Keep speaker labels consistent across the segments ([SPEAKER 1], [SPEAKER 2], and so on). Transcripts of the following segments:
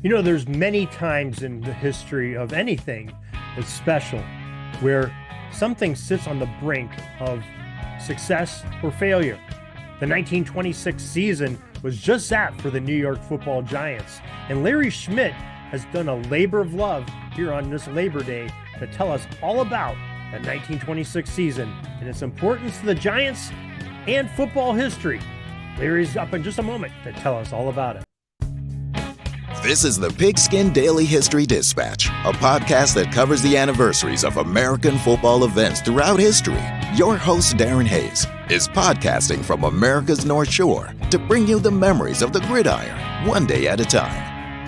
[SPEAKER 1] You know, there's many times in the history of anything that's special where something sits on the brink of success or failure. The 1926 season was just that for the New York Football Giants. And Larry Schmitt has done a labor of love here on this Labor Day to tell us all about the 1926 season and its importance to the Giants and football history. Larry's up in just a moment to tell us all about it.
[SPEAKER 2] This is the Pigskin Daily History Dispatch, a podcast that covers the anniversaries of American football events throughout history. Your host, Darren Hayes, is podcasting from America's North Shore to bring you the memories of the gridiron, one day at a time.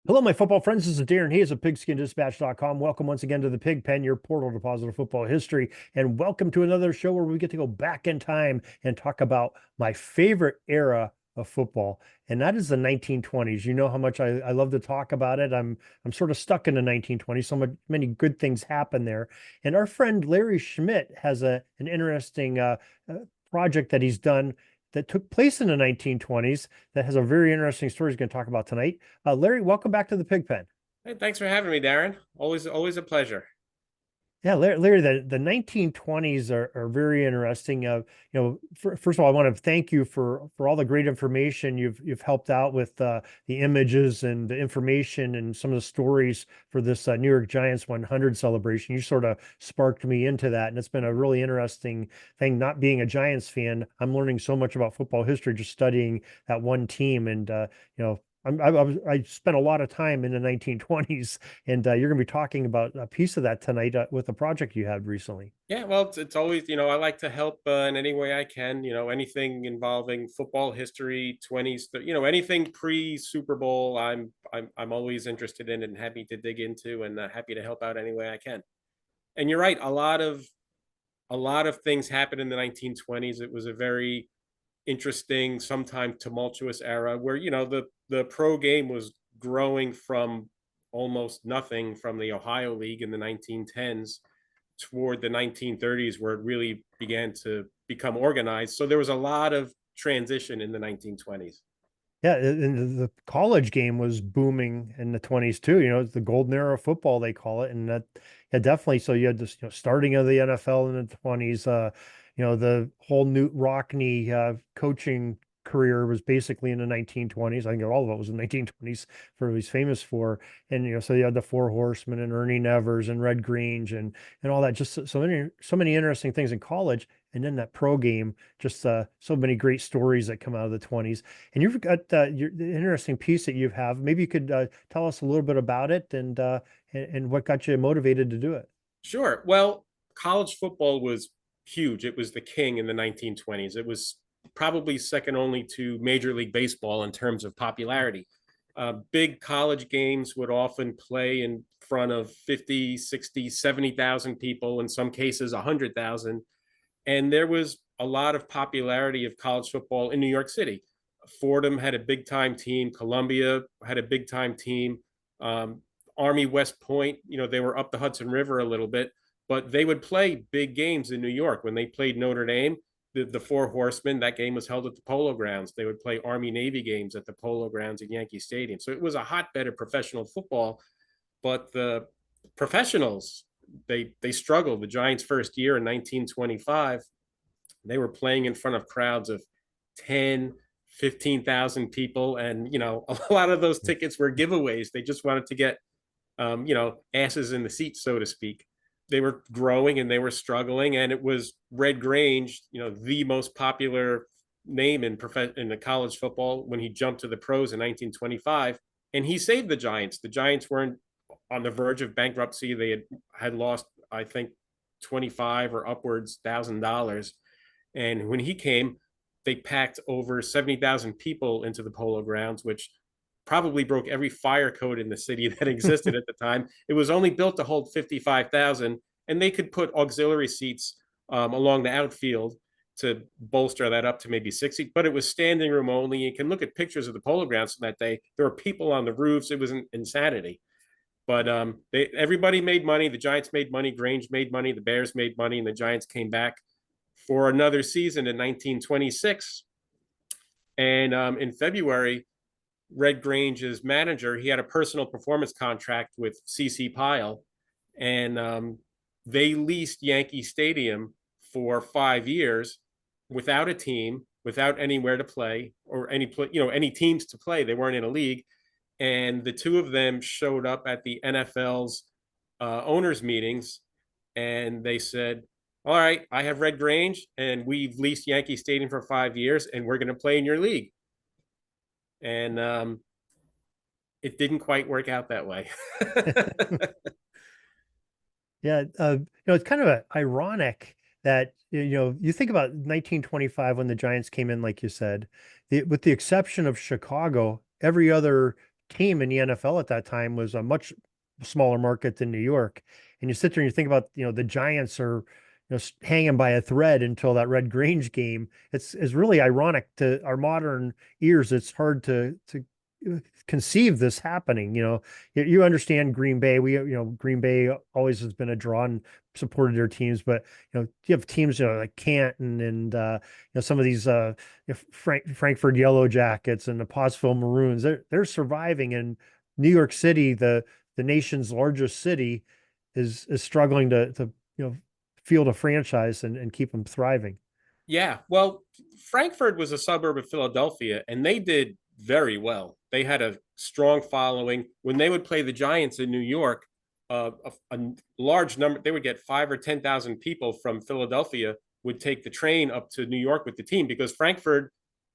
[SPEAKER 1] Hello, my football friends. This is Darren Hayes of PigskinDispatch.com. Welcome once again to the Pig Pen, your portal to positive football history. And welcome to another show where we get to go back in time and talk about my favorite era of football, and that is the 1920s. You know how much I love to talk about it. I'm sort of stuck in the 1920s. Many good things happen there. And our friend Larry Schmitt has an interesting project that he's done that took place in the 1920s that has a very interesting story he's going to talk about tonight. Larry, welcome back to the Pig Pen.
[SPEAKER 3] Hey, thanks for having me, Darren. Always a pleasure.
[SPEAKER 1] Yeah, Larry, the 1920s are very interesting. First of all, I want to thank you for all the great information you've helped out with the images and the information and some of the stories for this New York Giants 100 celebration. You sort of sparked me into that, and it's been a really interesting thing. Not being a Giants fan, I'm learning so much about football history just studying that one team, and I spent a lot of time in the 1920s, and you're going to be talking about a piece of that tonight with a project you had recently.
[SPEAKER 3] Yeah, well, it's always, I like to help in any way I can, anything involving football history, 20s, anything pre-Super Bowl, I'm always interested in and happy to dig into and happy to help out any way I can. And you're right, a lot of things happened in the 1920s. It was a very interesting, sometimes tumultuous era where, the pro game was growing from almost nothing from the Ohio League in the 1910s toward the 1930s, where it really began to become organized. So there was a lot of transition in the 1920s.
[SPEAKER 1] Yeah, and the college game was booming in the 20s too. It's the golden era of football, they call it. And that, yeah, definitely. So you had this, starting of the NFL in the 20s, the whole Newt Rockne coaching career was basically in the 1920s. I think all of it was in the 1920s for what he's famous for. And so you had the Four Horsemen and Ernie Nevers and Red Grange and all that. Just so many interesting things in college. And then that pro game, just so many great stories that come out of the 20s. And you've got the interesting piece that you have. Maybe you could tell us a little bit about it and what got you motivated to do it.
[SPEAKER 3] Sure. Well, college football was huge. It was the king in the 1920s. It was probably second only to Major League Baseball in terms of popularity. Big college games would often play in front of 50, 60, 70,000 people, in some cases 100,000. And there was a lot of popularity of college football in New York City. Fordham had a big time team. Columbia had a big time team. Army West Point, they were up the Hudson River a little bit, but they would play big games in New York. When they played Notre Dame, the Four Horsemen, that game was held at the Polo Grounds. They would play Army-Navy games at the Polo Grounds at Yankee Stadium. So it was a hotbed of professional football, but the professionals, they struggled. The Giants' first year in 1925, they were playing in front of crowds of 10, 15,000 people. And, a lot of those tickets were giveaways. They just wanted to get, asses in the seats, so to speak. They were growing and they were struggling, and it was Red Grange, the most popular name in the college football when he jumped to the pros in 1925, and he saved the Giants. The Giants weren't on the verge of bankruptcy. They had lost, I think, 25 or upwards $1,000, and when he came, they packed over 70,000 people into the Polo Grounds, which probably broke every fire code in the city that existed at the time. It was only built to hold 55,000, and they could put auxiliary seats along the outfield to bolster that up to maybe 60, but it was standing room only. You can look at pictures of the Polo Grounds from that day. There were people on the roofs. It was an insanity. But everybody made money. The Giants made money. Grange made money. The Bears made money, and the Giants came back for another season in 1926. And in February, Red Grange's manager, he had a personal performance contract with CC Pyle, and they leased Yankee Stadium for 5 years without a team, without anywhere to play or any teams to play. They weren't in a league, and the two of them showed up at the NFL's owners meetings, and they said, "All right, I have Red Grange, and we've leased Yankee Stadium for 5 years, and we're going to play in your league." And it didn't quite work out that way.
[SPEAKER 1] Yeah, it's kind of ironic that you think about 1925 when the Giants came in, like you said, with the exception of Chicago, every other team in the NFL at that time was a much smaller market than New York. And you sit there and you think about, the Giants are, hanging by a thread until that Red Grange game. It's really ironic to our modern ears. It's hard to conceive this happening. You understand Green Bay. Green Bay always has been a draw and supported their teams, but you have teams like Canton and some of these Frankfurt Yellow Jackets and the Pottsville Maroons. They're surviving, and New York City, the nation's largest city, is struggling to field a franchise and keep them thriving.
[SPEAKER 3] Yeah, well, Frankfurt was a suburb of Philadelphia, and they did very well. They had a strong following. When they would play the Giants in New York, a large number, they would get 5 or 10,000 people from Philadelphia would take the train up to New York with the team, because Frankfurt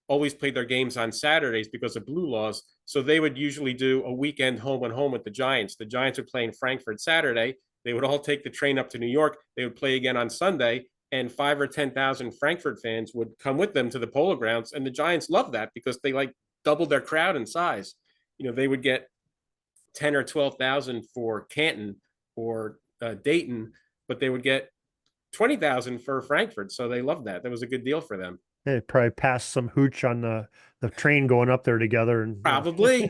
[SPEAKER 3] always played their games on Saturdays because of blue laws. So they would usually do a weekend home and home with the Giants. The Giants would play in Frankfurt Saturday. They would all take the train up to New York. They would play again on Sunday, and 5 or 10,000 Frankfurt fans would come with them to the Polo Grounds. And the Giants loved that because they doubled their crowd in size. They would get 10 or 12,000 for Canton or Dayton, but they would get 20,000 for Frankfurt. So they loved that. That was a good deal for them.
[SPEAKER 1] They probably passed some hooch on the train going up there together, and
[SPEAKER 3] probably.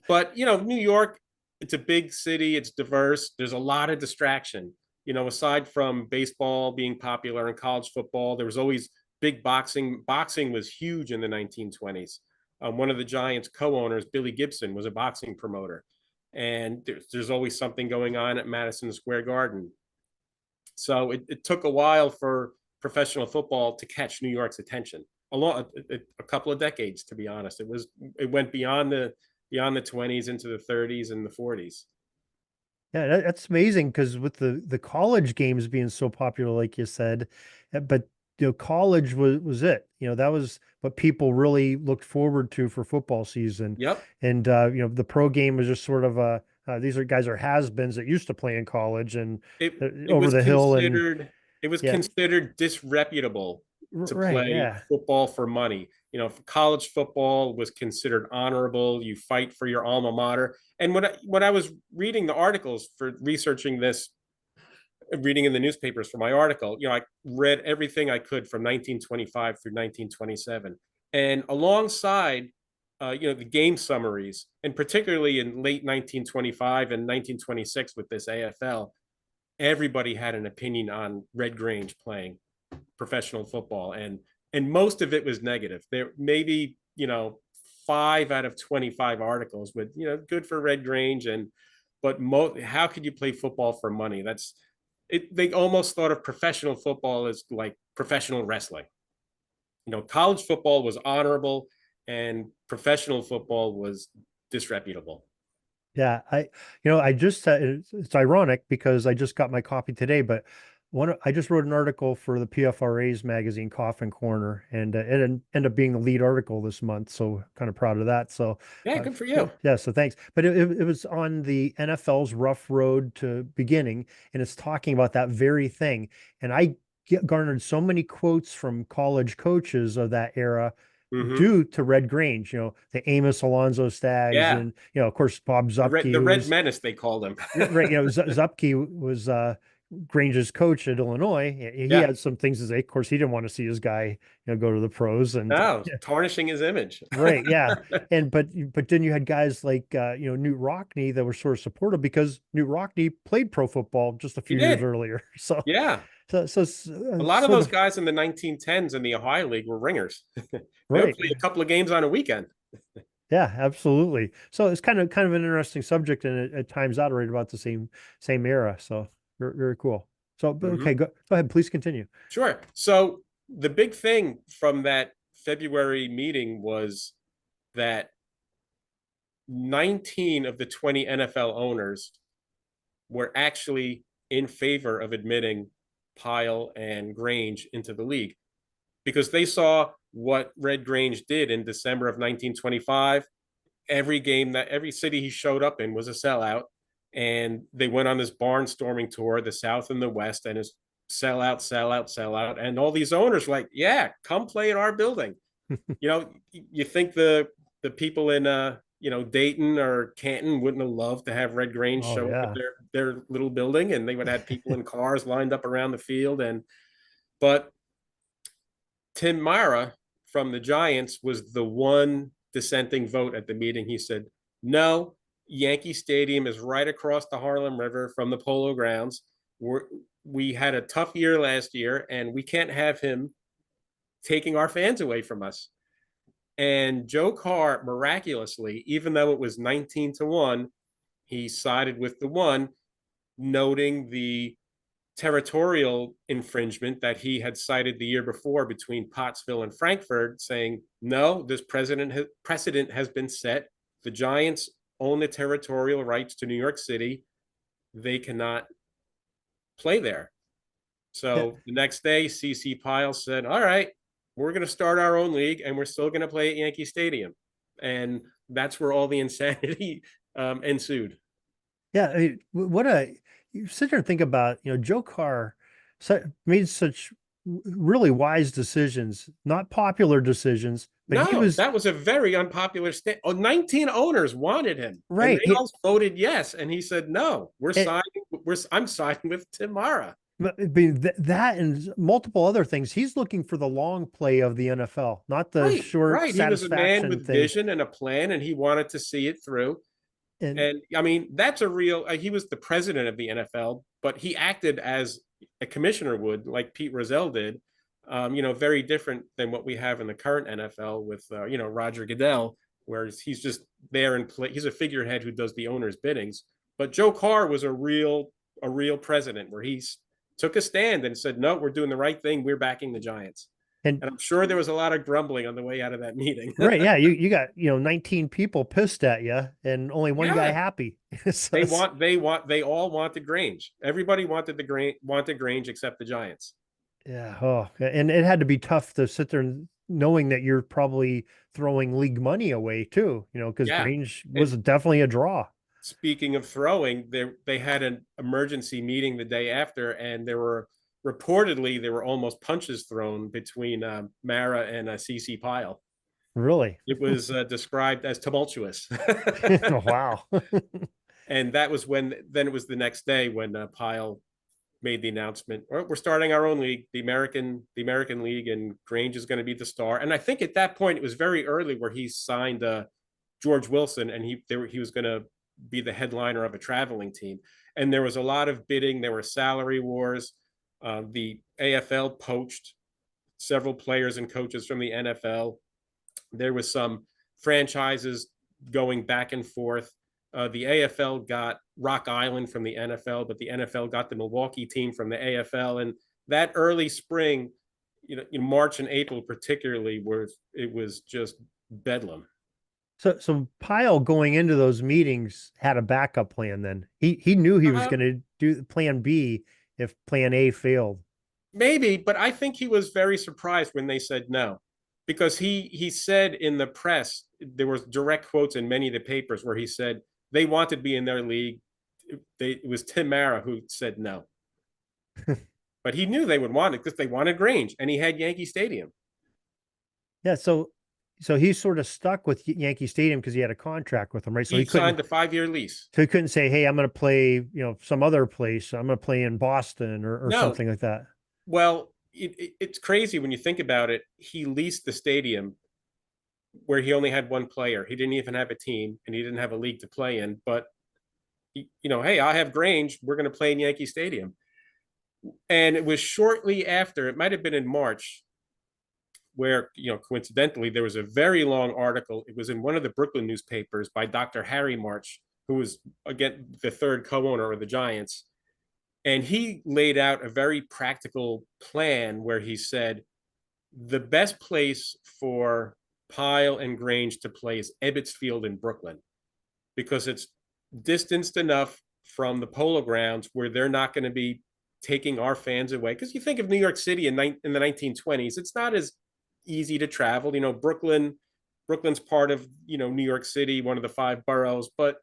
[SPEAKER 3] But New York, it's a big city, it's diverse, there's a lot of distraction. Aside from baseball being popular and college football, there was always big boxing. Boxing was huge in the 1920s. One of the Giants co-owners, Billy Gibson, was a boxing promoter, and there's always something going on at Madison Square Garden. So it took a while for professional football to catch New York's attention. A couple of decades, to be honest. It went beyond the 20s into the 30s and the 40s.
[SPEAKER 1] Yeah, that's amazing, because with the college games being so popular, like you said, but college was it. That was what people really looked forward to for football season.
[SPEAKER 3] Yep.
[SPEAKER 1] And the pro game was just sort of these guys are has-beens that used to play in college and
[SPEAKER 3] it
[SPEAKER 1] over
[SPEAKER 3] was
[SPEAKER 1] the hill,
[SPEAKER 3] considered,
[SPEAKER 1] and
[SPEAKER 3] it was
[SPEAKER 1] yeah,
[SPEAKER 3] considered disreputable to
[SPEAKER 1] right,
[SPEAKER 3] play
[SPEAKER 1] yeah.
[SPEAKER 3] football for money. College football was considered honorable. You fight for your alma mater. And when I was reading the articles for researching this, reading in the newspapers for my article, I read everything I could from 1925 through 1927. And alongside, the game summaries, and particularly in late 1925 and 1926 with this AFL, everybody had an opinion on Red Grange playing professional football, and most of it was negative. There maybe 5 out of 25 articles with good for Red Grange, but how could you play football for money? That's it. They almost thought of professional football as like professional wrestling. College football was honorable, and professional football was disreputable.
[SPEAKER 1] Yeah, I just it's ironic because I just got my copy today, but I just wrote an article for the PFRA's magazine Coffin Corner, and it ended up being the lead article this month, so kind of proud of that. So
[SPEAKER 3] Yeah, good for you.
[SPEAKER 1] yeah, so thanks. But it was on the NFL's rough road to beginning, and it's talking about that very thing. And I garnered so many quotes from college coaches of that era
[SPEAKER 3] Mm-hmm.
[SPEAKER 1] due to Red Grange, the Amos Alonzo Stags,
[SPEAKER 3] Yeah,
[SPEAKER 1] and of course Bob Zupke,
[SPEAKER 3] the
[SPEAKER 1] who
[SPEAKER 3] Red
[SPEAKER 1] was
[SPEAKER 3] Menace, they called him.
[SPEAKER 1] right. Zupke was Grange's coach at Illinois. He
[SPEAKER 3] Yeah.
[SPEAKER 1] had some things to say. Of course, he didn't want to see his guy, go to the pros, and
[SPEAKER 3] No,
[SPEAKER 1] yeah,
[SPEAKER 3] tarnishing his image.
[SPEAKER 1] right, yeah. And but then you had guys like Newt Rockne that were sort of supportive because Newt Rockne played pro football just a
[SPEAKER 3] He
[SPEAKER 1] few years
[SPEAKER 3] did.
[SPEAKER 1] earlier. So
[SPEAKER 3] Yeah. A lot of
[SPEAKER 1] sort
[SPEAKER 3] those
[SPEAKER 1] of
[SPEAKER 3] guys in the 1910s in the Ohio League were ringers. They would
[SPEAKER 1] right.
[SPEAKER 3] play a couple of games on a weekend.
[SPEAKER 1] Yeah, absolutely. So it's kind of an interesting subject, and it times out right about the same era. So very cool. So okay,
[SPEAKER 3] Mhm.
[SPEAKER 1] go ahead, please continue.
[SPEAKER 3] Sure. So the big thing from that February meeting was that 19 of the 20 NFL owners were actually in favor of admitting Pyle and Grange into the league because they saw what Red Grange did in December of 1925. Every city he showed up in was a sellout. And they went on this barnstorming tour, the South and the West, and it's sell out, sell out, sell out. And all these owners were like, yeah, come play at our building. You think the people in Dayton or Canton wouldn't have loved to have Red Grange
[SPEAKER 1] Oh
[SPEAKER 3] show up at
[SPEAKER 1] yeah.
[SPEAKER 3] their little building, and they would have people in cars lined up around the field. But Tim Mara from the Giants was the one dissenting vote at the meeting. He said, no, Yankee Stadium is right across the Harlem River from the Polo Grounds. We had a tough year last year, and we can't have him taking our fans away from us. And Joe Carr, miraculously, even though it was 19-1, he sided with the one, noting the territorial infringement that he had cited the year before between Pottsville and Frankfurt, saying, no, this precedent has been set. The Giants own the territorial rights to New York City. They cannot play there.
[SPEAKER 1] Yeah.
[SPEAKER 3] So the next day, CC Pyle said, all right, we're going to start our own league and we're still going to play at Yankee Stadium. And that's where all the insanity ensued.
[SPEAKER 1] Yeah, I mean, what a you sit there and think about, Joe Carr made such really wise decisions, not popular decisions, but he
[SPEAKER 3] No,
[SPEAKER 1] was
[SPEAKER 3] that was a very unpopular state. 19 owners wanted him, and
[SPEAKER 1] right.
[SPEAKER 3] they all voted yes. And he said, "No, we're
[SPEAKER 1] It,
[SPEAKER 3] signing. I'm signing with Tim Mara."
[SPEAKER 1] but I mean, that and multiple other things. He's looking for the long play of the NFL, not the
[SPEAKER 3] Right,
[SPEAKER 1] short
[SPEAKER 3] right. He was a man
[SPEAKER 1] satisfaction
[SPEAKER 3] with
[SPEAKER 1] thing.
[SPEAKER 3] vision and a plan, and he wanted to see it through.
[SPEAKER 1] And
[SPEAKER 3] And I mean, that's a real. He was the president of the NFL, but he acted as a commissioner would, like Pete Rozelle did. Very different than what we have in the current NFL with Roger Goodell, where he's just there and play. He's a figurehead who does the owner's biddings. But Joe Carr was a real president, where he took a stand and said, "No, we're doing the right thing. We're backing the Giants."
[SPEAKER 1] and
[SPEAKER 3] And I'm sure there was a lot of grumbling on the way out of that meeting.
[SPEAKER 1] right, yeah, you got 19 people pissed at you and only one guy
[SPEAKER 3] Yeah,
[SPEAKER 1] happy. So
[SPEAKER 3] they all wanted Grange. Everybody wanted Grange except the Giants.
[SPEAKER 1] yeah, oh, and it had to be tough to sit there knowing that you're probably throwing league money away too, because
[SPEAKER 3] Yeah.
[SPEAKER 1] Grange
[SPEAKER 3] And
[SPEAKER 1] was definitely a draw.
[SPEAKER 3] speaking of throwing, they had an emergency meeting the day after, and there were almost punches thrown between Mara and CC Pyle.
[SPEAKER 1] Really?
[SPEAKER 3] It was described as tumultuous.
[SPEAKER 1] Wow.
[SPEAKER 3] And that was then it was the next day when Pyle made the announcement, we're starting our own league, the American League, and Grange is going to be the star. And I think at that point it was very early where he signed George Wilson, and he was going to be the headliner of a traveling team. And there was a lot of bidding. There were salary wars. The AFL poached several players and coaches from the NFL. There was some franchises going back and forth. The AFL got Rock Island from the NFL, but the NFL got the Milwaukee team from the AFL. And that early spring, in March and April particularly, it was just bedlam.
[SPEAKER 1] So Pyle going into those meetings had a backup plan then. He knew he was
[SPEAKER 3] Uh,
[SPEAKER 1] going to do plan B if plan A failed.
[SPEAKER 3] Maybe, but I think he was very surprised when they said no, because he said in the press, there was direct quotes in many of the papers where he said they wanted to be in their league. It was Tim Mara who said no, but he knew they would want it because they wanted Grange, and he had Yankee Stadium.
[SPEAKER 1] Yeah, so he's sort of stuck with Yankee Stadium because he had a contract with them, right? So
[SPEAKER 3] He signed a 5-year lease.
[SPEAKER 1] so he couldn't say, "Hey, I'm going to play, some other place. I'm going to play in Boston or
[SPEAKER 3] No,
[SPEAKER 1] something like that."
[SPEAKER 3] well, it's crazy when you think about it. He leased the stadium where he only had one player. He didn't even have a team, and he didn't have a league to play in. But hey, I have Grange. We're going to play in Yankee Stadium. And it was shortly after, it might have been in March, where, coincidentally, there was a very long article. It was in one of the Brooklyn newspapers by Dr. Harry March, who was, again, the third co-owner of the Giants. And he laid out a very practical plan where he said the best place for Pyle and Grange to play is Ebbets Field in Brooklyn, because it's distanced enough from the Polo Grounds where they're not going to be taking our fans away. Because you think of New York City in the 1920s, it's not as easy to travel. Brooklyn's part of, New York City, one of the five boroughs, but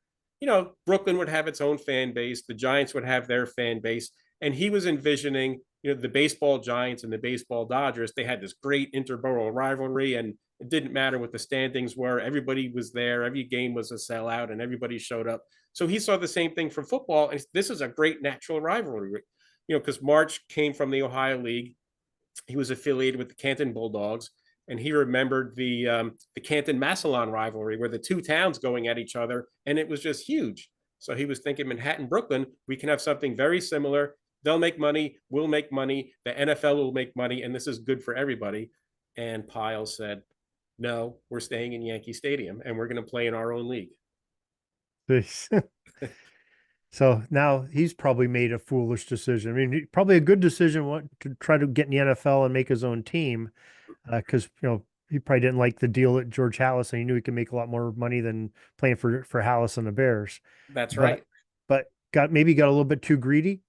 [SPEAKER 3] Brooklyn would have its own fan base. The Giants would have their fan base. And he was envisioning, the baseball Giants and the baseball Dodgers, they had this great interborough rivalry, and it didn't matter what the standings were. Everybody was there. Every game was a sellout, and everybody showed up. So he saw the same thing from football. And this is a great natural rivalry, because March came from the Ohio League. He was affiliated with the Canton Bulldogs, and he remembered the Canton Massillon rivalry, where the two towns going at each other, and it was just huge. So he was thinking, Manhattan, Brooklyn, we can have something very similar. They'll make money, we'll make money, the NFL will make money, and this is good for everybody. And Pyle said, no, we're staying in Yankee Stadium, and we're going to play in our own league.
[SPEAKER 1] So now he's probably made a foolish decision. I mean, probably a good decision to try to get in the NFL and make his own team, because he probably didn't like the deal at George Halas, and he knew he could make a lot more money than playing for Halas and the Bears.
[SPEAKER 3] That's
[SPEAKER 1] but,
[SPEAKER 3] right.
[SPEAKER 1] But maybe got a little bit too greedy.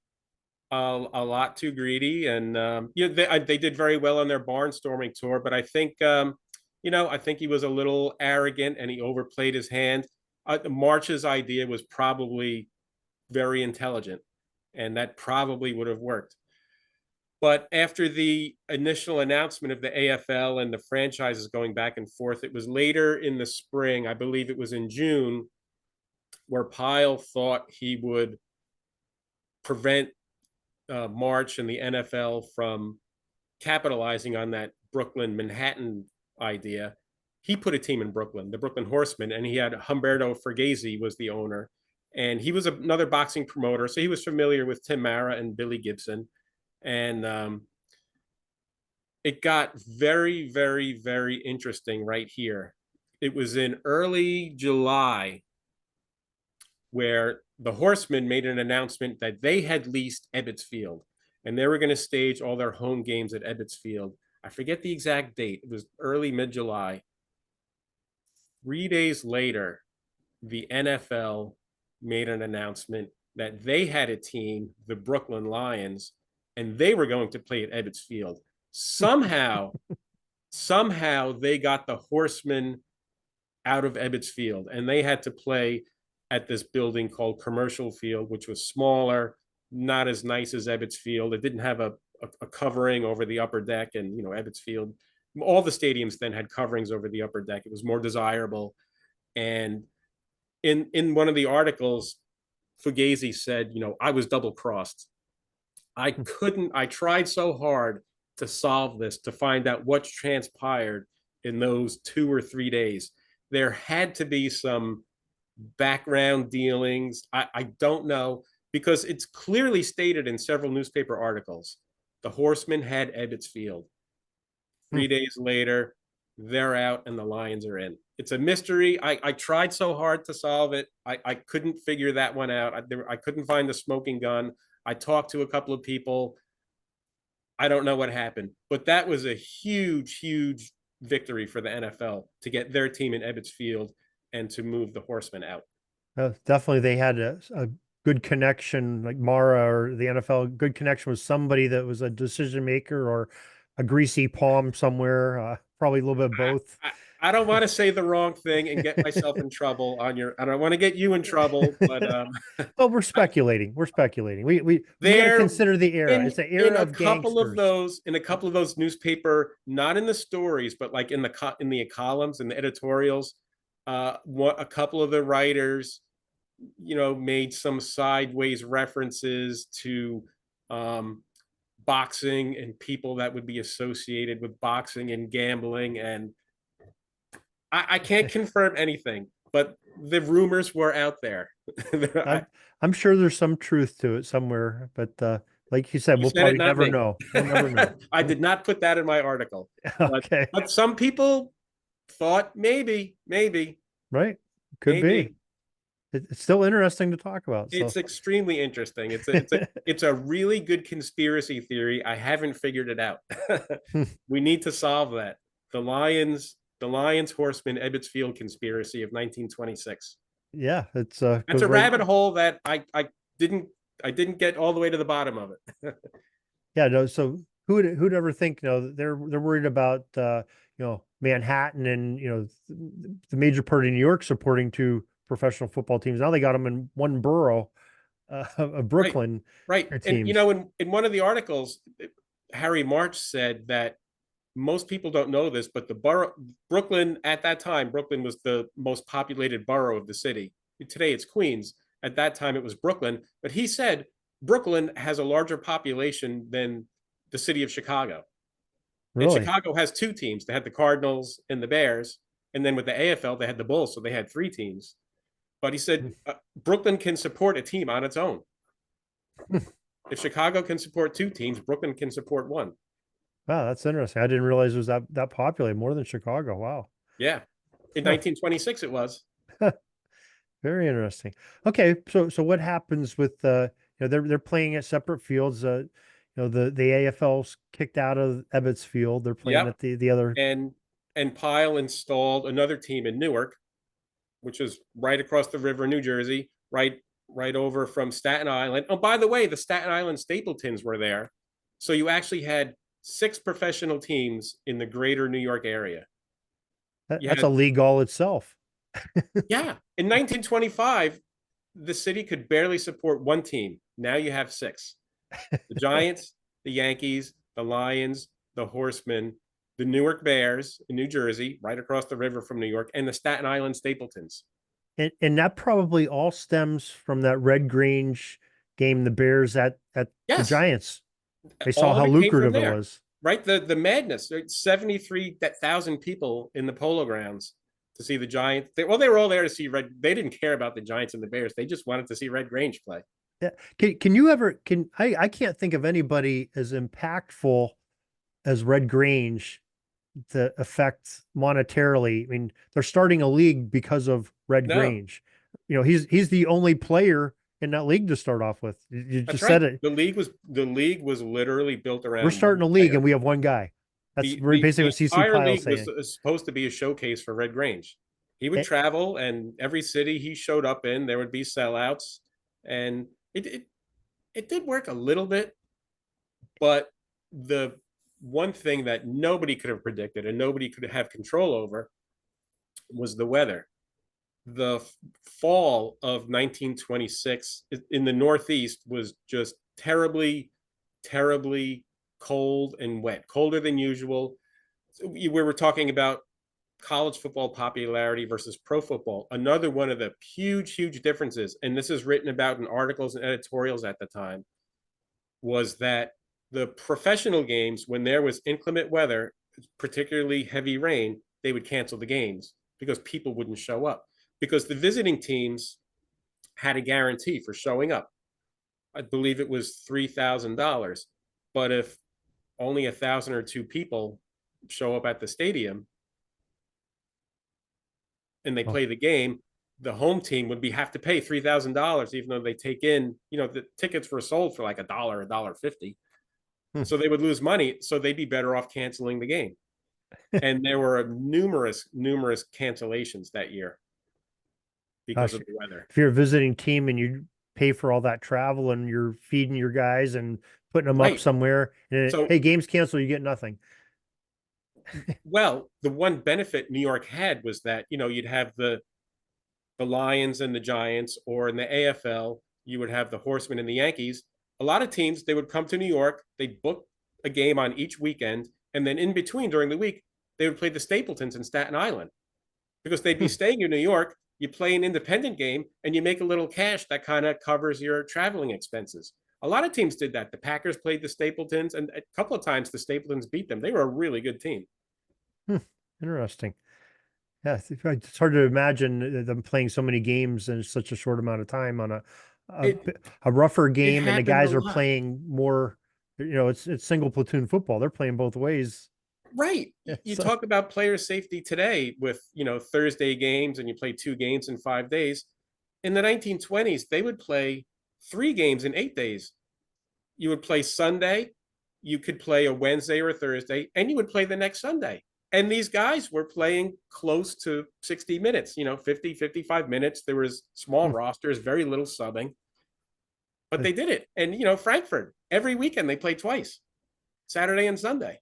[SPEAKER 3] A lot too greedy, and they did very well on their barnstorming tour. But I think I think he was a little arrogant and he overplayed his hand. March's idea was probably very intelligent, and that probably would have worked. But after the initial announcement of the AFL and the franchises going back and forth, it was later in the spring, I believe it was in June, where Pyle thought he would prevent March and the NFL from capitalizing on that Brooklyn Manhattan idea. He put a team in Brooklyn, the Brooklyn Horsemen, and he had Humberto Fergazzi was the owner, and he was another boxing promoter, so he was familiar with Tim Mara and Billy Gibson. And it got very, very, very interesting right here. It was in early July where the Horsemen made an announcement that they had leased Ebbets Field, and they were going to stage all their home games at Ebbets Field. I forget the exact date. It was early mid-July. 3 days later, the NFL made an announcement that they had a team, the Brooklyn Lions, and they were going to play at Ebbets Field. Somehow they got the Horsemen out of Ebbets Field, and they had to play at this building called Commercial Field, which was smaller, not as nice as Ebbets Field. It didn't have a covering over the upper deck, and Ebbets Field, all the stadiums then had coverings over the upper deck. It was more desirable. And in one of the articles, Fugazi said, I was double crossed. I tried so hard to solve this, to find out what's transpired in those 2 or 3 days. There had to be some background dealings. I don't know, because it's clearly stated in several newspaper articles. The Horsemen had Ebbets Field. 3 days later, they're out and the Lions are in. It's a mystery. I tried so hard to solve it. I couldn't figure that one out. I couldn't find the smoking gun. I talked to a couple of people. I don't know what happened, but that was a huge, huge victory for the NFL to get their team in Ebbets Field and to move the Horsemen out.
[SPEAKER 1] Definitely, they had a good connection, like Mara or the NFL, good connection with somebody that was a decision maker or a greasy palm somewhere. Probably a little bit of both.
[SPEAKER 3] I don't want to say the wrong thing and get myself in trouble on your. I don't want to get you in trouble, but
[SPEAKER 1] well, we're speculating. We're speculating. We got to consider the era. It's an era of gangsters.
[SPEAKER 3] In a couple of those newspaper, not in the stories, but like in the columns and the editorials, a couple of the writers, made some sideways references to boxing and people that would be associated with boxing and gambling, and I can't confirm anything, but the rumors were out there.
[SPEAKER 1] I'm sure there's some truth to it somewhere, but Like you said,
[SPEAKER 3] You
[SPEAKER 1] we'll
[SPEAKER 3] said it,
[SPEAKER 1] probably
[SPEAKER 3] not
[SPEAKER 1] never
[SPEAKER 3] me.
[SPEAKER 1] know. We'll never know.
[SPEAKER 3] I did not put that in my article, but
[SPEAKER 1] Okay.
[SPEAKER 3] some people thought maybe,
[SPEAKER 1] Right. Could be.
[SPEAKER 3] maybe.
[SPEAKER 1] It's still interesting to talk about. So
[SPEAKER 3] It's extremely interesting. It's a really good conspiracy theory. I haven't figured it out. We need to solve that. The Lions Horseman Ebbets Field conspiracy of 1926.
[SPEAKER 1] yeah, it's
[SPEAKER 3] That's
[SPEAKER 1] goes
[SPEAKER 3] a
[SPEAKER 1] right.
[SPEAKER 3] rabbit hole that didn't I didn't get all the way to the bottom of it.
[SPEAKER 1] Yeah, no, so who'd ever think, they're worried about Manhattan and the major part of New York supporting two professional football teams. Now they got them in one borough of
[SPEAKER 3] Right,
[SPEAKER 1] Brooklyn
[SPEAKER 3] right. And
[SPEAKER 1] teams.
[SPEAKER 3] in one of the articles, Harry March said that most people don't know this, but the borough Brooklyn at that time, Brooklyn was the most populated borough of the city. Today it's Queens. At that time it was Brooklyn, but he said Brooklyn has a larger population than the city of Chicago. And
[SPEAKER 1] Really?
[SPEAKER 3] Chicago has two teams. They had the Cardinals and the Bears, and then with the AFL they had the Bulls, so they had three teams. But he said Brooklyn can support a team on its own. If Chicago can support two teams, Brooklyn can support one.
[SPEAKER 1] Wow, that's interesting. I didn't realize it was that popular, more than Chicago. Wow.
[SPEAKER 3] Yeah. In 1926 it was.
[SPEAKER 1] Very interesting. Okay, so what happens with they're playing at separate fields. The AFL's kicked out of Ebbets Field. They're playing
[SPEAKER 3] Yep.
[SPEAKER 1] at the other.
[SPEAKER 3] And Pyle installed another team in Newark, which is right across the river, New Jersey, right over from Staten Island. Oh, by the way, the Staten Island Stapletons were there. So you actually had 6 professional teams in the greater New York area.
[SPEAKER 1] That's a league all itself.
[SPEAKER 3] Yeah. In 1925, the city could barely support one team. Now you have 6. The Giants, the Yankees, the Lions, the Horsemen, the Newark Bears in New Jersey, right across the river from New York, and the Staten Island Stapletons.
[SPEAKER 1] And that probably all stems from that Red Grange game, the Bears at the
[SPEAKER 3] Yes,
[SPEAKER 1] Giants. They saw
[SPEAKER 3] all of
[SPEAKER 1] how
[SPEAKER 3] it came from
[SPEAKER 1] lucrative it
[SPEAKER 3] there,
[SPEAKER 1] was.
[SPEAKER 3] right? The madness. 73,000 people in the Polo Grounds to see the Giants. They were all there to see Red. They didn't care about the Giants and the Bears. They just wanted to see Red Grange play.
[SPEAKER 1] Yeah. Can you ever I can't think of anybody as impactful as Red Grange to affect monetarily. I mean, they're starting a league because of Red
[SPEAKER 3] No,
[SPEAKER 1] Grange. He's the only player in that league to start off with. You
[SPEAKER 3] that's
[SPEAKER 1] just
[SPEAKER 3] right.
[SPEAKER 1] said it.
[SPEAKER 3] The league was literally built
[SPEAKER 1] We're
[SPEAKER 3] around one
[SPEAKER 1] starting a league and
[SPEAKER 3] player.
[SPEAKER 1] we have one guy. That's basically
[SPEAKER 3] The
[SPEAKER 1] what CC
[SPEAKER 3] entire
[SPEAKER 1] Pyle's
[SPEAKER 3] league
[SPEAKER 1] saying.
[SPEAKER 3] was supposed to be a showcase for Red Grange. He would
[SPEAKER 1] Eh,
[SPEAKER 3] travel, and every city he showed up in, there would be sellouts, and it did work a little bit, but the one thing that nobody could have predicted and nobody could have control over was the weather. The fall of 1926 in the Northeast was just terribly cold and wet, colder than usual. We were talking about college football popularity versus pro football. Another one of the huge differences, and this is written about in articles and editorials at the time, was that the professional games, when there was inclement weather, particularly heavy rain, they would cancel the games because people wouldn't show up. Because the visiting teams had a guarantee for showing up. I believe it was $3,000. But if only 1,000 or 2 people show up at the stadium and they
[SPEAKER 1] oh,
[SPEAKER 3] play the game, the home team would have to pay $3,000, even though they take in, the tickets were sold for like $1, $1.50.
[SPEAKER 1] hmm.
[SPEAKER 3] So they would lose money. So they'd be better off canceling the game. And there were numerous cancellations that year because
[SPEAKER 1] Gosh,
[SPEAKER 3] of the weather.
[SPEAKER 1] if you're a visiting team and you pay for all that travel and you're feeding your guys and putting them up
[SPEAKER 3] Right.
[SPEAKER 1] somewhere, and
[SPEAKER 3] So,
[SPEAKER 1] hey, games canceled, you get nothing.
[SPEAKER 3] well, the one benefit New York had was that, you'd have the Lions and the Giants, or in the AFL, you would have the Horsemen and the Yankees. A lot of teams, they would come to New York, they'd book a game on each weekend, and then in between during the week, they would play the Stapletons in Staten Island because they'd be staying in New York. You play an independent game and you make a little cash that kind of covers your traveling expenses. A lot of teams did that. The Packers played the Stapletons, and a couple of times the Stapletons beat them. They were a really good team.
[SPEAKER 1] Interesting. Yeah, it's hard to imagine them playing so many games in such a short amount of time on a, a rougher
[SPEAKER 3] It
[SPEAKER 1] game, and the
[SPEAKER 3] happened a
[SPEAKER 1] guys are
[SPEAKER 3] lot.
[SPEAKER 1] playing more. It's single platoon football. They're playing both ways.
[SPEAKER 3] Right.
[SPEAKER 1] Yeah,
[SPEAKER 3] You
[SPEAKER 1] so
[SPEAKER 3] talk about player safety today with, Thursday games and you play 2 games in 5 days. In the 1920s, they would play 3 games in 8 days. You would play Sunday, you could play a Wednesday or a Thursday, and you would play the next Sunday. And these guys were playing close to 60 minutes, 50, 55 minutes. There was small
[SPEAKER 1] hmm.
[SPEAKER 3] rosters, very little subbing, but
[SPEAKER 1] Uh,
[SPEAKER 3] they did it. And, Frankfurt, every weekend they played twice, Saturday and Sunday.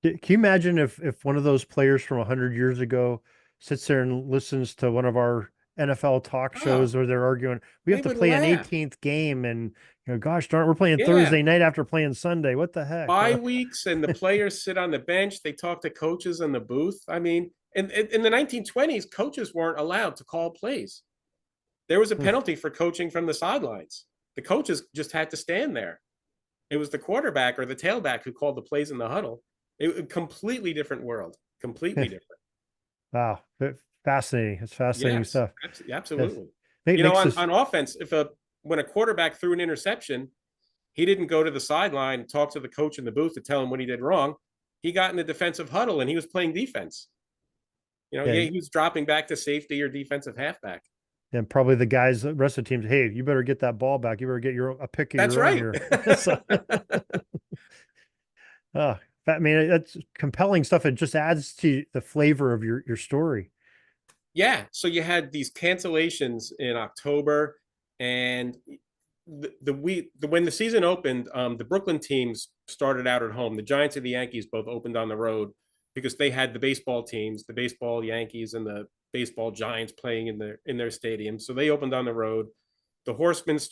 [SPEAKER 1] Can you imagine if one of those players from 100 years ago sits there and listens to one of our NFL talk
[SPEAKER 3] Oh,
[SPEAKER 1] shows where they're arguing, we have
[SPEAKER 3] they
[SPEAKER 1] to
[SPEAKER 3] would
[SPEAKER 1] play an
[SPEAKER 3] laugh.
[SPEAKER 1] 18th game, and gosh darn, we're playing
[SPEAKER 3] Yeah.
[SPEAKER 1] Thursday night after playing Sunday. What the heck?
[SPEAKER 3] Bye weeks and the players sit on the bench. They talk to coaches in the booth. I mean, in the 1920s, coaches weren't allowed to call plays. There was a penalty for coaching from the sidelines. The coaches just had to stand there. It was the quarterback or the tailback who called the plays in the huddle. A completely different world. Completely different.
[SPEAKER 1] Wow, fascinating. It's fascinating
[SPEAKER 3] Yes,
[SPEAKER 1] stuff. Yes.
[SPEAKER 3] absolutely.
[SPEAKER 1] Makes
[SPEAKER 3] On,
[SPEAKER 1] us,
[SPEAKER 3] on offense, when a quarterback threw an interception, he didn't go to the sideline and talk to the coach in the booth to tell him what he did wrong. He got in the defensive huddle and he was playing defense.
[SPEAKER 1] yeah,
[SPEAKER 3] He was dropping back to safety or defensive halfback.
[SPEAKER 1] and probably the guys, the rest of the teams, hey, you better get that ball back. You better get a pick of
[SPEAKER 3] That's
[SPEAKER 1] your own
[SPEAKER 3] right.
[SPEAKER 1] here. So, I mean, that's compelling stuff. It just adds to the flavor of your story.
[SPEAKER 3] Yeah. So you had these cancellations in October, and when the season opened, the Brooklyn teams started out at home. The Giants and the Yankees both opened on the road because they had the baseball teams, the baseball Yankees and the baseball Giants playing in their stadium. So they opened on the road. The Horsemen's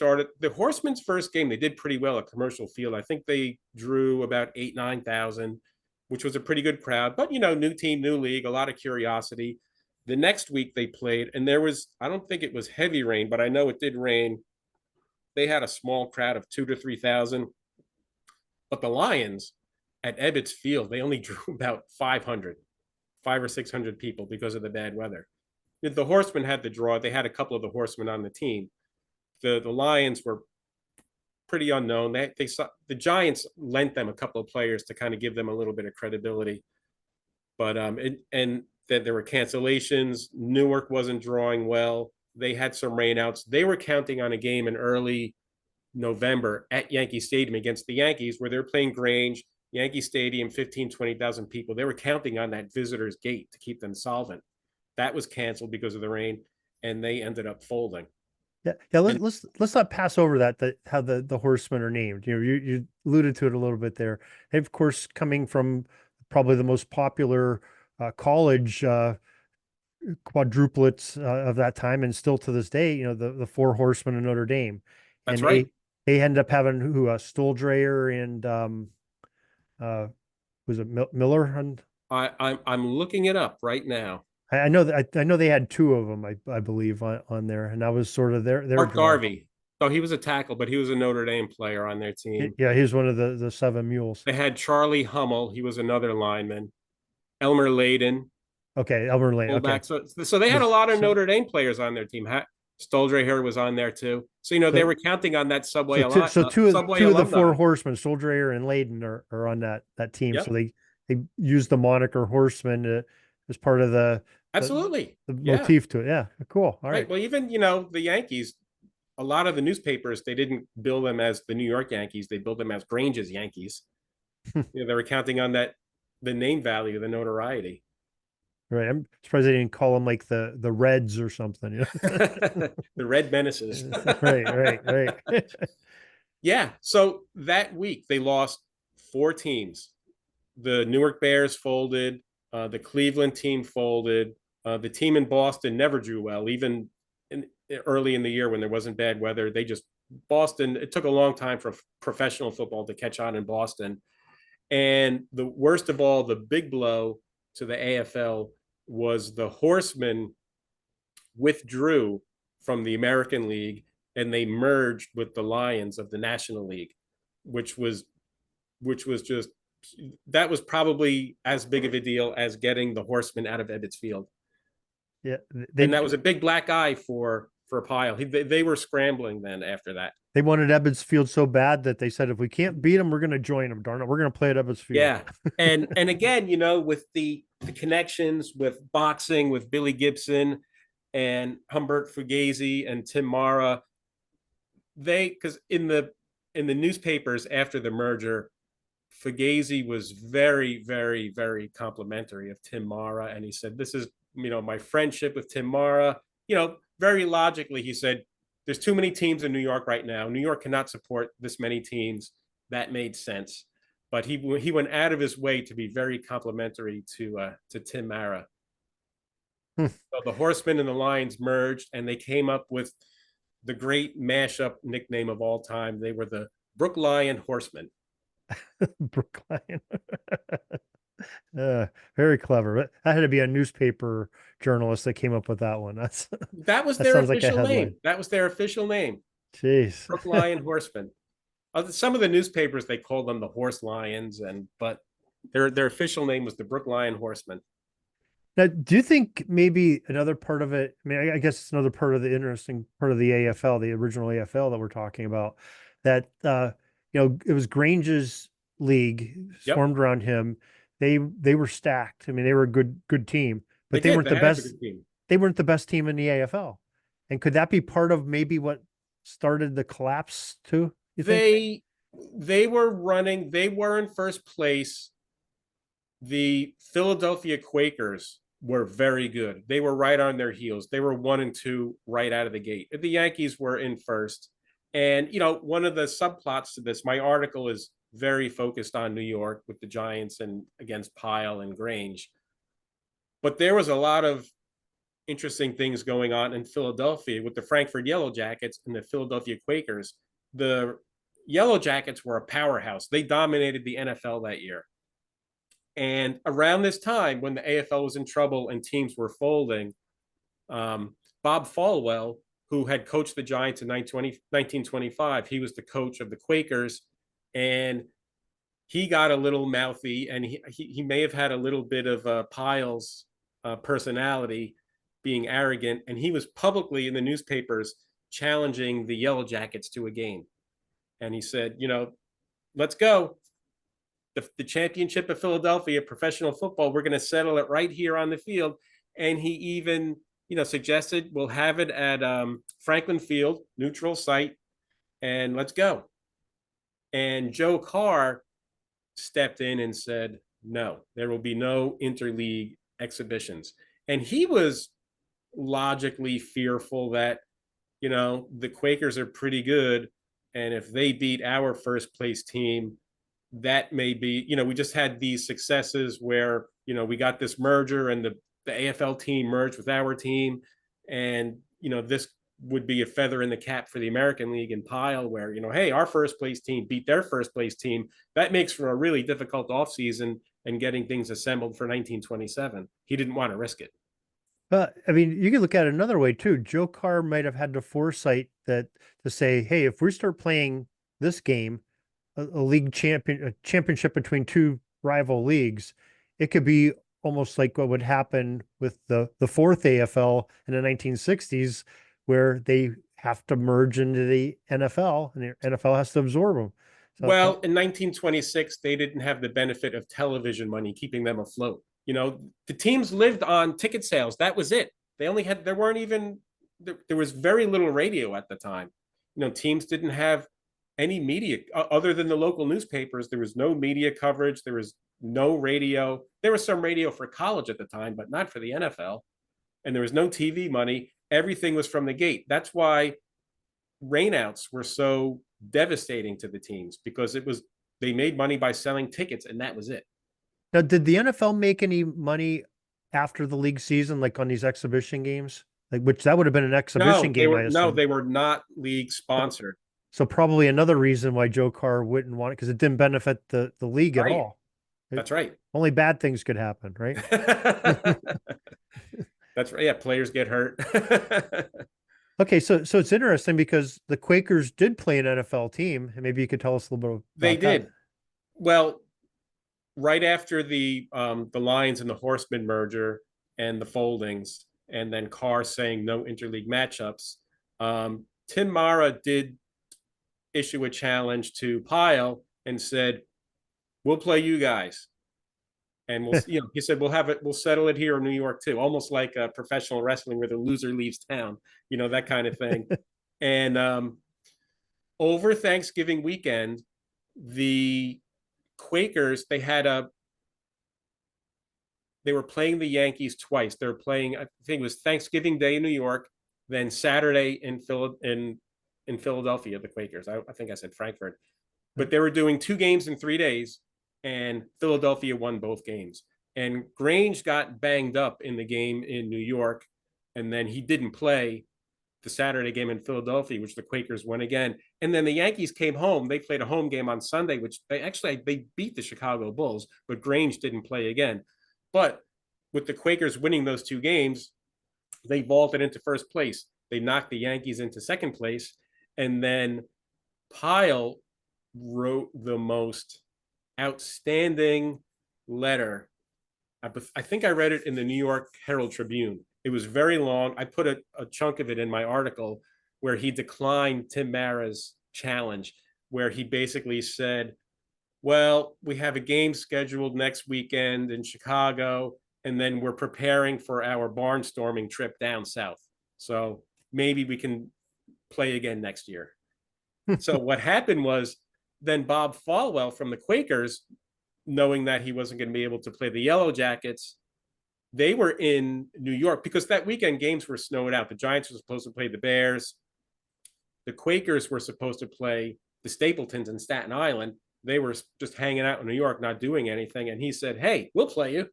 [SPEAKER 3] first game. They did pretty well at Commercial Field. I think they drew about 8,000-9,000, which was a pretty good crowd. But new team, new league, a lot of curiosity. The next week they played, and I don't think it was heavy rain, but I know it did rain. They had a small crowd of 2,000 to 3,000. But the Lions at Ebbets Field, they only drew about 500 or 600 people because of the bad weather. The Horsemen had the draw. They had a couple of the Horsemen on the team. The Lions were pretty unknown. They saw the Giants lent them a couple of players to kind of give them a little bit of credibility. But and that there were cancellations. Newark wasn't drawing well. They had some rainouts. They were counting on a game in early November at Yankee Stadium against the Yankees, where they're playing Grange, Yankee Stadium, 15, 20,000 people. They were counting on that visitor's gate to keep them solvent. That was canceled because of the rain, and they ended up folding.
[SPEAKER 1] Yeah, yeah.
[SPEAKER 3] And
[SPEAKER 1] Let's not pass over that how the horsemen are named. You alluded to it a little bit there. They, of course, coming from probably the most popular college quadruplets of that time, and still to this day, the four horsemen of Notre Dame,
[SPEAKER 3] that's
[SPEAKER 1] and
[SPEAKER 3] right.
[SPEAKER 1] they ended up having who Stoldreyer and uh was it Miller, and
[SPEAKER 3] I'm looking it up right now.
[SPEAKER 1] I know that I know they had two of them, I believe, on there, and that was sort of their
[SPEAKER 3] Art
[SPEAKER 1] draw.
[SPEAKER 3] Garvey. Oh, he was a tackle, but he was a Notre Dame player on their team.
[SPEAKER 1] Yeah, he was one of the seven mules.
[SPEAKER 3] They had Charlie Hummel. He was another lineman. Elmer Layden,
[SPEAKER 1] Okay, Elmer Lane. Okay,
[SPEAKER 3] fullback. So they had a
[SPEAKER 1] this
[SPEAKER 3] lot of
[SPEAKER 1] so
[SPEAKER 3] Notre Dame players on their team. Stoldreher was on there too. So they
[SPEAKER 1] so
[SPEAKER 3] were counting on that
[SPEAKER 1] so
[SPEAKER 3] Subway
[SPEAKER 1] two of the four
[SPEAKER 3] alumni.
[SPEAKER 1] horsemen, Soldier and Layden, are on that team. So
[SPEAKER 3] Yep,
[SPEAKER 1] they used the moniker horseman as part of the
[SPEAKER 3] absolutely.
[SPEAKER 1] the
[SPEAKER 3] Yeah,
[SPEAKER 1] motif to it. Yeah, cool. All
[SPEAKER 3] right.
[SPEAKER 1] right.
[SPEAKER 3] Well, even the Yankees. A lot of the newspapers, they didn't bill them as the New York Yankees. They billed them as Grange's Yankees. They were counting on the name value, the notoriety.
[SPEAKER 1] Right. I'm surprised they didn't call them like the Reds or something.
[SPEAKER 3] The Red Menaces.
[SPEAKER 1] Right.
[SPEAKER 3] Yeah. So that week they lost 4 teams. The Newark Bears folded. The Cleveland team folded. The team in Boston never drew well, even early in the year when there wasn't bad weather. Boston, it took a long time for professional football to catch on in Boston. And the worst of all, the big blow to the AFL was the Horsemen withdrew from the American League and they merged with the Lions of the National League, which was just that was probably as big of a deal as getting the Horsemen out of Ebbets Field.
[SPEAKER 1] Yeah.
[SPEAKER 3] And that was a big black eye for for Pyle. They were scrambling then after that.
[SPEAKER 1] They wanted Ebbets Field so bad that they said, if we can't beat them, we're going to join them. Darn it, we're going to play at Ebbets Field.
[SPEAKER 3] Yeah, and again, you know, with the connections with boxing, with Billy Gibson and Humbert Fugazi and Tim Mara, because in the newspapers after the merger, Fugazi was very, very, very complimentary of Tim Mara, and he said, "This is, you know, my friendship with Tim Mara." You know, very logically, he said, "There's too many teams in New York right now. New York cannot support this many teams." That made sense, but he went out of his way to be very complimentary to Tim Mara. So the Horsemen and the Lions merged, and they came up with the great mashup nickname of all time. They were the Brook Lion Horsemen.
[SPEAKER 1] Brookline. Very clever. But that had to be a newspaper journalist that came up with that one.
[SPEAKER 3] That was
[SPEAKER 1] that
[SPEAKER 3] their
[SPEAKER 1] sounds like a
[SPEAKER 3] official
[SPEAKER 1] headline.
[SPEAKER 3] name. That was their official name.
[SPEAKER 1] Jeez.
[SPEAKER 3] Brook Lion Horsemen. Some of the newspapers they called them the Horse Lions, but their official name was the Brook Lion Horsemen.
[SPEAKER 1] Now, do you think maybe another part of it? I mean, I guess it's another part of the interesting part of the AFL, the original AFL that we're talking about. That you know, it was Grange's league
[SPEAKER 3] Yep.
[SPEAKER 1] formed around him. They were stacked. I mean, they were a good team, but
[SPEAKER 3] They
[SPEAKER 1] weren't
[SPEAKER 3] did.
[SPEAKER 1] the
[SPEAKER 3] They had a
[SPEAKER 1] best.
[SPEAKER 3] good team.
[SPEAKER 1] They weren't the best team in the AFL. And could that be part of maybe what started the collapse too? You think?
[SPEAKER 3] They were running. They were in first place. The Philadelphia Quakers were very good. They were right on their heels. They were 1-2 right out of the gate. The Yankees were in first. And, you know, one of the subplots to this, my article is very focused on New York with the Giants and against Pyle and Grange. But there was a lot of interesting things going on in Philadelphia with the Frankfurt Yellow Jackets and the Philadelphia Quakers. The Yellow Jackets were a powerhouse. They dominated the NFL that year. And around this time, when the AFL was in trouble and teams were folding, Bob Falwell, who had coached the Giants in 1925, he was the coach of the Quakers, and he got a little mouthy, and he may have had a little bit of Pyle's personality, being arrogant, and he was publicly in the newspapers challenging the Yellow Jackets to a game. And he said, you know, let's go. The championship of Philadelphia, professional football, we're going to settle it right here on the field. And he even, you know, suggested we'll have it at Franklin Field, neutral site, and let's go. And Joe Carr stepped in and said, no, there will be no interleague exhibitions. And he was logically fearful that, you know, the Quakers are pretty good. And if they beat our first place team, that may be, you know, we just had these successes where, you know, we got this merger and the AFL team merged with our team. And, you know, this would be a feather in the cap for the American League and Pyle, where, you know, hey, our first place team beat their first place team. That makes for a really difficult offseason and getting things assembled for 1927. He didn't want to risk it.
[SPEAKER 1] I mean, you can look at it another way too. Joe Carr might have had the foresight that to say, hey, if we start playing this game, a championship between two rival leagues, it could be almost like what would happen with the fourth AFL in the 1960s, where they have to merge into the NFL and the NFL has to absorb them. So,
[SPEAKER 3] well, in 1926, they didn't have the benefit of television money keeping them afloat. You know, the teams lived on ticket sales. That was it. There was very little radio at the time. You know, teams didn't have any media other than the local newspapers. There was no media coverage. There was no radio. There was some radio for college at the time, but not for the NFL. And there was no TV money. Everything was from the gate. That's why rainouts were so devastating to the teams, because they made money by selling tickets, and that was it.
[SPEAKER 1] Now, did the NFL make any money after the league season, like on these exhibition games? Like, which that would have been an exhibition game.
[SPEAKER 3] They were not league sponsored.
[SPEAKER 1] So probably another reason why Joe Carr wouldn't want it, because it didn't benefit the league at all.
[SPEAKER 3] That's right.
[SPEAKER 1] Only bad things could happen, right?
[SPEAKER 3] That's right. Yeah, players get hurt.
[SPEAKER 1] Okay, so it's interesting because the Quakers did play an NFL team, and maybe you could tell us a little bit about
[SPEAKER 3] They did.
[SPEAKER 1] that.
[SPEAKER 3] Well, right after the Lions and the Horsemen merger and the foldings, and then Carr saying no interleague matchups, Tim Mara did issue a challenge to Pyle and said, "We'll play you guys." And he said, we'll settle it here in New York too, almost like a professional wrestling where the loser leaves town, that kind of thing. And over Thanksgiving weekend, the Quakers, they were playing the Yankees twice. They were playing, I think it was Thanksgiving Day in New York, then Saturday in Philadelphia, the Quakers. I think I said Frankfurt. But they were doing 2 games in 3 days, and Philadelphia won both games. And Grange got banged up in the game in New York, and then he didn't play the Saturday game in Philadelphia, which the Quakers won again. And then the Yankees came home. They played a home game on Sunday, which they beat the Chicago Bulls, but Grange didn't play again. But with the Quakers winning those 2 games, they vaulted into first place. They knocked the Yankees into second place. And then Pyle wrote the most outstanding letter. I think I read it in the New York Herald Tribune. It was very long. I put a chunk of it in my article where he declined Tim Mara's challenge, where he basically said, well, we have a game scheduled next weekend in Chicago, and then we're preparing for our barnstorming trip down south. So maybe we can play again next year. So what happened was then Bob Falwell from the Quakers, knowing that he wasn't going to be able to play the Yellow Jackets, they were in New York because that weekend games were snowed out. The Giants were supposed to play the Bears. The Quakers were supposed to play the Stapletons in Staten Island. They were just hanging out in New York, not doing anything. And he said, hey, we'll play you.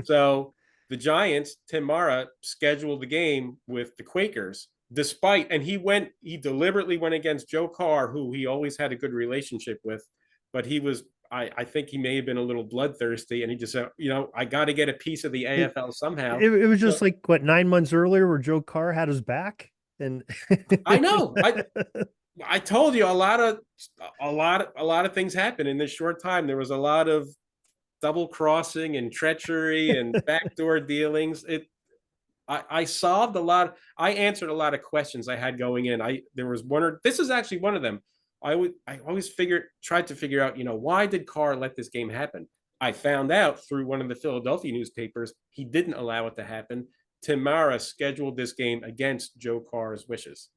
[SPEAKER 3] So the Giants, Tim Mara, scheduled the game with the Quakers, and he deliberately went against Joe Carr, who he always had a good relationship with, but I think he may have been a little bloodthirsty, and he just said, I got to get a piece of the AFL somehow.
[SPEAKER 1] It was just like, what, 9 months earlier where Joe Carr had his back? And
[SPEAKER 3] I know. I told you a lot of things happened in this short time. There was a lot of double crossing and treachery and backdoor dealings. I solved a lot. I answered a lot of questions I had going in. This is actually one of them. I always tried to figure out, why did Carr let this game happen? I found out through one of the Philadelphia newspapers, he didn't allow it to happen. Tim Mara scheduled this game against Joe Carr's wishes.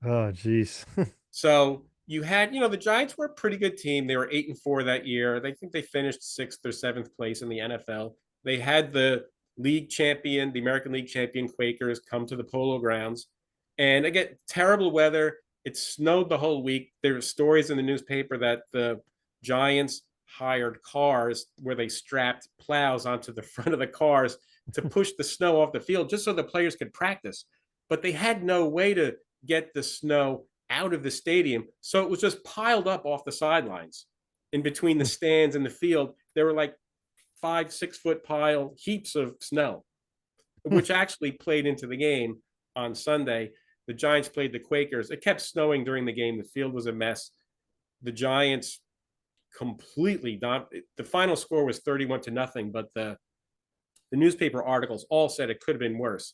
[SPEAKER 1] Oh, geez.
[SPEAKER 3] So you had, the Giants were a pretty good team. They were 8-4 that year. I think they finished 6th or 7th place in the NFL. They had the American League champion Quakers come to the Polo Grounds. And again, terrible weather. It snowed the whole week. There were stories in the newspaper that the Giants hired cars where they strapped plows onto the front of the cars to push the snow off the field just so the players could practice. But they had no way to get the snow out of the stadium. So it was just piled up off the sidelines in between the stands and the field. There were like 5-6 foot pile heaps of snow, which actually played into the game on Sunday. The Giants played the Quakers. It kept snowing during the game. The field was a mess. The Giants completely the final score was 31-0, but the newspaper articles all said it could have been worse.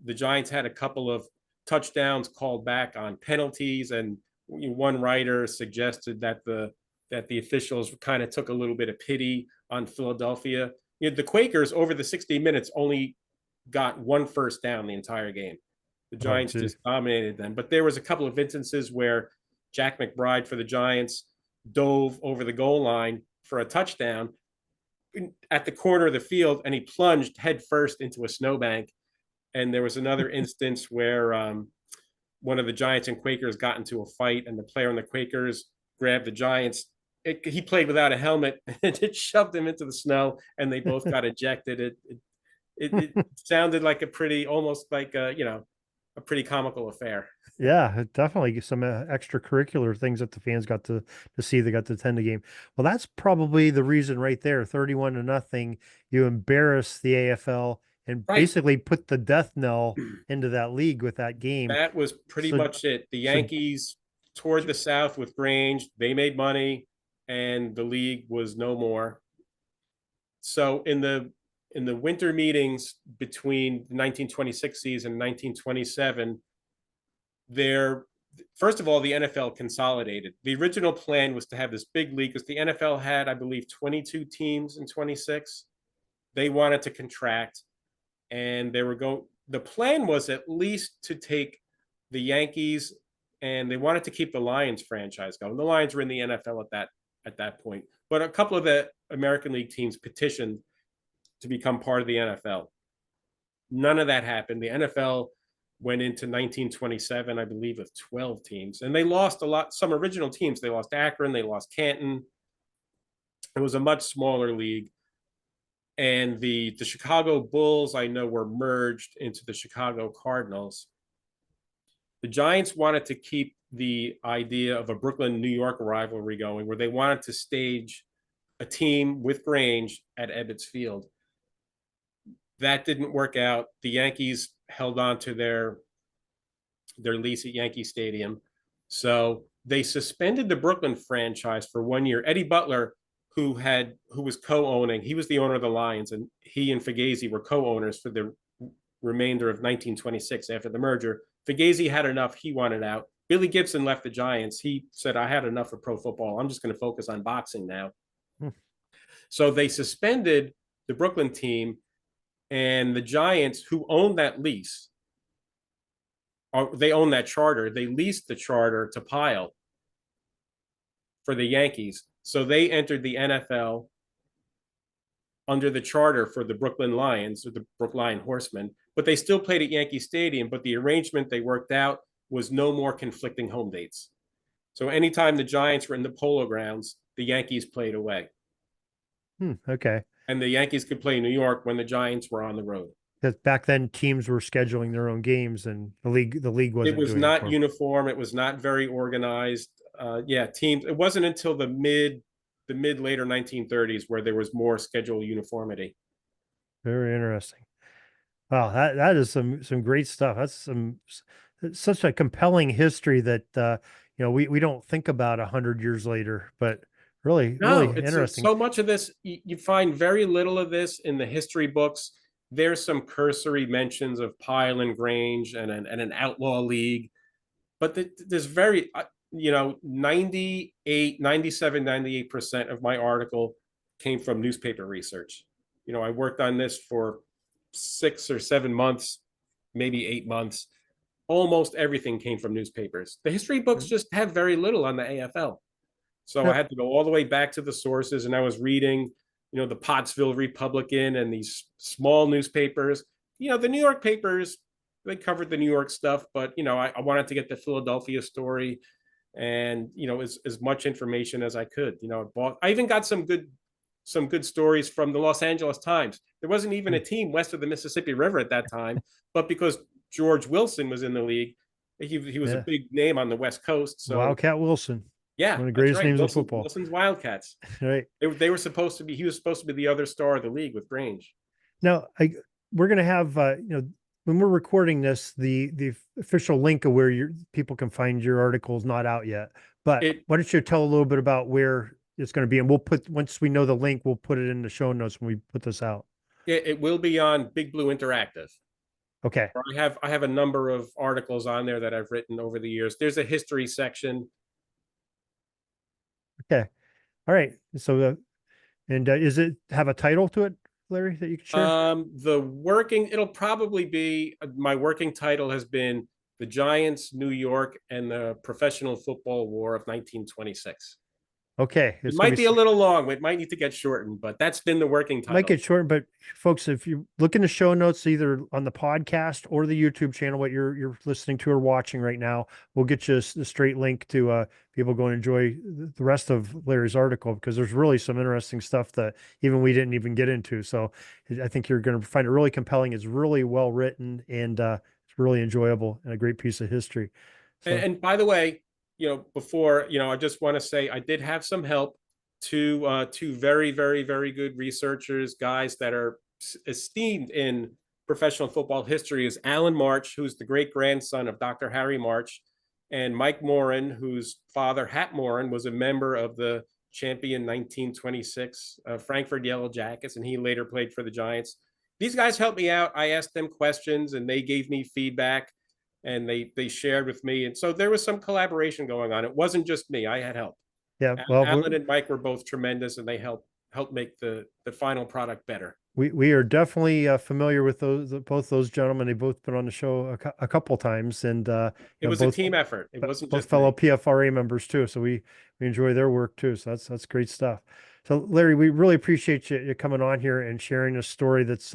[SPEAKER 3] The Giants had a couple of touchdowns called back on penalties, and one writer suggested that the officials kind of took a little bit of pity on Philadelphia. The Quakers over the 60 minutes only got 1 first down the entire game. The Giants just dominated them. But there was a couple of instances where Jack McBride for the Giants dove over the goal line for a touchdown at the corner of the field, and he plunged head first into a snowbank. And there was another instance where one of the Giants and Quakers got into a fight, and the player on the Quakers grabbed the Giants. He played without a helmet, and it shoved him into the snow, and they both got ejected. It sounded like almost like a pretty comical affair.
[SPEAKER 1] Yeah, definitely some extracurricular things that the fans got to see. They got to attend the game. Well, that's probably the reason right there. 31-0. You embarrass the AFL and basically put the death knell into that league with that game.
[SPEAKER 3] That was pretty much it. The Yankees toured the South with Grange. They made money, and the league was no more. So in the winter meetings between the 1926 season and 1927, There, first of all, the NFL consolidated. The original plan was to have this big league because the NFL had, I believe, 22 teams in 26. They wanted to contract, and they were going. The plan was at least to take the Yankees, and they wanted to keep the Lions franchise going. The Lions were in the NFL at that point, but a couple of the American League teams petitioned to become part of the NFL. None of that happened. The NFL went into 1927, I believe, with 12 teams, and they lost a lot. Some original teams, they lost Akron, they lost Canton. It was a much smaller league. And the Chicago Bulls, I know, were merged into the Chicago Cardinals. The Giants wanted to keep the idea of a Brooklyn-New York rivalry going, where they wanted to stage a team with Grange at Ebbets Field. That didn't work out. The Yankees held on to their lease at Yankee Stadium. So they suspended the Brooklyn franchise for 1 year. Eddie Butler, who was co-owning, he was the owner of the Lions, and he and Fugazi were co-owners for the remainder of 1926 after the merger. Fugazi had enough. He wanted out. Billy Gibson left the Giants. He said, I had enough of pro football. I'm just going to focus on boxing now. So they suspended the Brooklyn team, and the Giants, who owned that lease, they own that charter. They leased the charter to Pyle for the Yankees. So they entered the NFL under the charter for the Brooklyn Lions, or the Brookline Horsemen, but they still played at Yankee Stadium. But the arrangement they worked out was no more conflicting home dates. So anytime the Giants were in the Polo Grounds, the Yankees played away.
[SPEAKER 1] Okay.
[SPEAKER 3] And the Yankees could play in New York when the Giants were on the road.
[SPEAKER 1] Because back then teams were scheduling their own games, and the league wasn't.
[SPEAKER 3] It was
[SPEAKER 1] doing
[SPEAKER 3] not
[SPEAKER 1] it
[SPEAKER 3] uniform. It was not very organized. Teams. It wasn't until the mid later 1930s where there was more schedule uniformity.
[SPEAKER 1] Very interesting. Wow, that is some great stuff. That's such a compelling history that we don't think about 100 years later, but really interesting.
[SPEAKER 3] So much of this, you find very little of this in the history books. There's some cursory mentions of Pyle and Grange and an outlaw league, but there's very 98% of my article came from newspaper research. I worked on this for 6 or 7 months, maybe 8 months. Almost everything came from newspapers. The history books just have very little on the AFL. So I had to go all the way back to the sources, and I was reading, the Pottsville Republican and these small newspapers. The New York papers, they covered the New York stuff, but I wanted to get the Philadelphia story and as much information as I could. I even got some good stories from the Los Angeles Times. There wasn't even a team west of the Mississippi River at that time, but because George Wilson was in the league, he was a big name on the West Coast. So
[SPEAKER 1] Wildcat Wilson.
[SPEAKER 3] Yeah,
[SPEAKER 1] one of the greatest names of football.
[SPEAKER 3] Wilson's Wildcats.
[SPEAKER 1] Right.
[SPEAKER 3] They were supposed to be. He was supposed to be the other star of the league with Grange.
[SPEAKER 1] Now, we're going to have when we're recording this, the official link of where people can find your article is not out yet. But why don't you tell a little bit about where it's going to be, and once we know the link, we'll put it in the show notes when we put this out.
[SPEAKER 3] It will be on Big Blue Interactive.
[SPEAKER 1] Okay.
[SPEAKER 3] I have a number of articles on there that I've written over the years. There's a history section.
[SPEAKER 1] Okay. All right. So, is it have a title to it, Larry, that you can share?
[SPEAKER 3] It'll probably be, my working title has been The Giants, New York, and the Professional Football War of 1926.
[SPEAKER 1] Okay.
[SPEAKER 3] It might be a little long. It might need to get shortened, but that's been the working title.
[SPEAKER 1] Might get shortened, but folks, if you look in the show notes, either on the podcast or the YouTube channel, what you're listening to or watching right now, we'll get you the straight link to people go and enjoy the rest of Larry's article, because there's really some interesting stuff that even we didn't even get into. So I think you're going to find it really compelling. It's really well written, and it's really enjoyable and a great piece of history. So,
[SPEAKER 3] and by the way, before, I just want to say I did have some help. Two very, very, very good researchers, guys that are esteemed in professional football history, is Alan March, who's the great grandson of Dr. Harry March, and Mike Moran, whose father, Hat Moran, was a member of the champion 1926 Frankfurt Yellow Jackets, and he later played for the Giants. These guys helped me out. I asked them questions, and they gave me feedback. and they shared with me. And so there was some collaboration going on. It wasn't just me. I had help.
[SPEAKER 1] Yeah, well,
[SPEAKER 3] Alan and Mike were both tremendous, and they helped make the final product better.
[SPEAKER 1] we are definitely familiar with both those gentlemen. They've both been on the show a couple times, and
[SPEAKER 3] it was a team effort. It wasn't
[SPEAKER 1] both
[SPEAKER 3] just
[SPEAKER 1] fellow
[SPEAKER 3] me.
[SPEAKER 1] PFRA members too. So we enjoy their work too. So that's great stuff. So Larry, we really appreciate you coming on here and sharing a story that's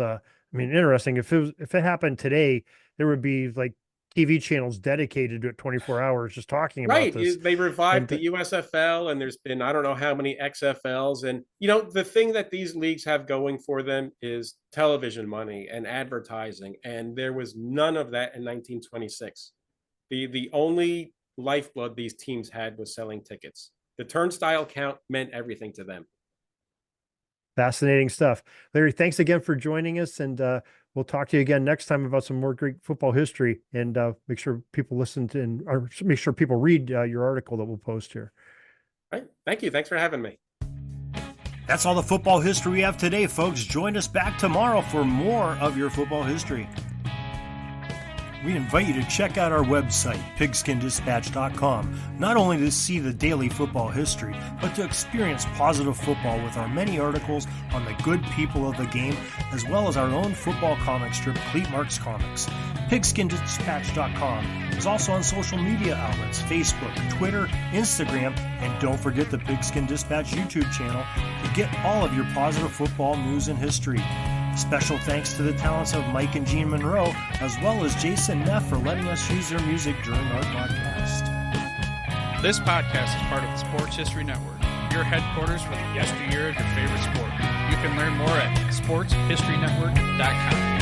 [SPEAKER 1] interesting. If it happened today, there would be like TV channels dedicated to it 24 hours just talking about this.
[SPEAKER 3] They revived the USFL, and there's been, I don't know how many XFLs. And, the thing that these leagues have going for them is television money and advertising. And there was none of that in 1926. The only lifeblood these teams had was selling tickets. The turnstile count meant everything to them.
[SPEAKER 1] Fascinating stuff. Larry, thanks again for joining us, and we'll talk to you again next time about some more Greek football history, and make sure people listen to or make sure people read your article that we'll post here.
[SPEAKER 3] All right. Thank you. Thanks for having me.
[SPEAKER 1] That's all the football history we have today, folks. Join us back tomorrow for more of your football history. We invite you to check out our website, pigskindispatch.com, not only to see the daily football history, but to experience positive football with our many articles on the good people of the game, as well as our own football comic strip, Cleat Marks Comics. Pigskindispatch.com is also on social media outlets, Facebook, Twitter, Instagram, and don't forget the Pigskin Dispatch YouTube channel to get all of your positive football news and history. Special thanks to the talents of Mike and Gene Monroe, as well as Jason Neff for letting us use their music during our podcast.
[SPEAKER 4] This podcast is part of the Sports History Network, your headquarters for the yesteryear of your favorite sport. You can learn more at sportshistorynetwork.com.